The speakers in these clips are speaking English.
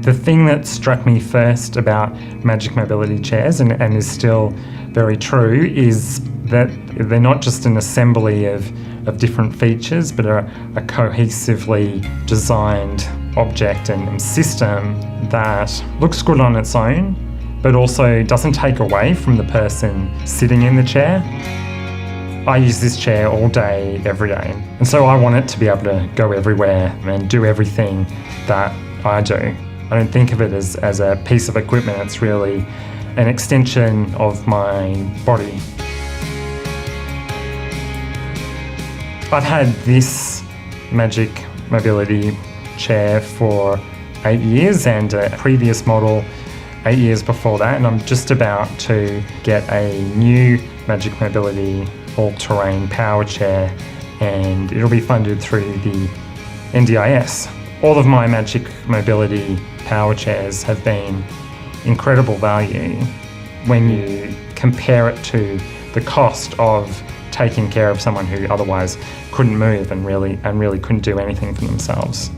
The thing that struck me first about magic mobility chairs, and is still very true, is that they're not just an assembly of different features, but are a cohesively designed object and system that looks good on its own, but also doesn't take away from the person sitting in the chair. I use this chair all day, every day, and so I want it to be able to go everywhere and do everything that I do. I don't think of it as a piece of equipment, it's really an extension of my body. I've had this magic mobility chair for 8 years and a previous model 8 years before that, and I'm just about to get a new magic mobility all-terrain power chair, and it'll be funded through the NDIS. All of my magic mobility power chairs have been incredible value when you compare it to the cost of taking care of someone who otherwise couldn't move and really couldn't do anything for themselves.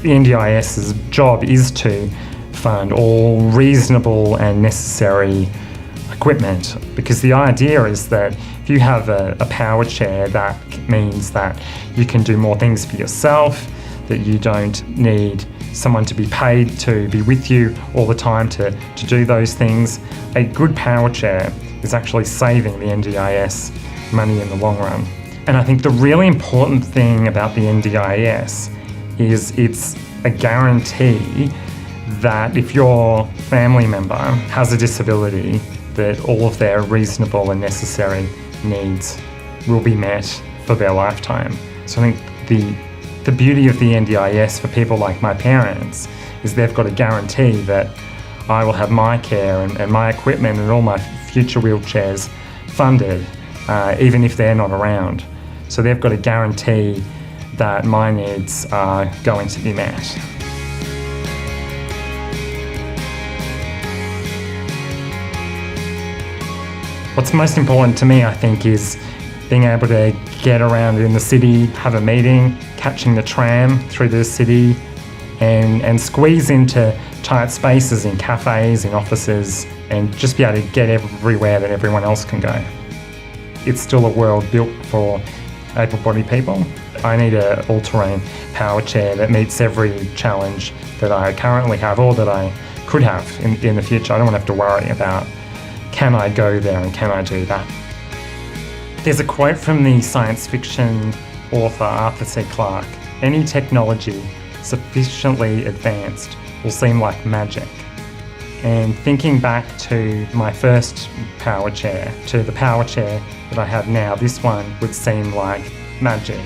The NDIS's job is to fund all reasonable and necessary equipment, because the idea is that if you have a power chair, that means that you can do more things for yourself, that you don't need someone to be paid to be with you all the time to do those things. A good power chair is actually saving the NDIS money in the long run. And I think the really important thing about the NDIS is it's a guarantee that if your family member has a disability, that all of their reasonable and necessary needs will be met for their lifetime. So I think the beauty of the NDIS for people like my parents is they've got a guarantee that I will have my care and my equipment and all my future wheelchairs funded, even if they're not around. So they've got a guarantee that my needs are going to be met. What's most important to me, I think, is being able to get around in the city, have a meeting, catching the tram through the city, and squeeze into tight spaces in cafes, in offices, and just be able to get everywhere that everyone else can go. It's still a world built for able-bodied people. I need an all-terrain power chair that meets every challenge that I currently have or that I could have in the future. I don't want to have to worry about, can I go there and can I do that? There's a quote from the science fiction author Arthur C. Clarke: "Any technology sufficiently advanced will seem like magic." And thinking back to my first power chair, to the power chair that I have now, this one would seem like magic.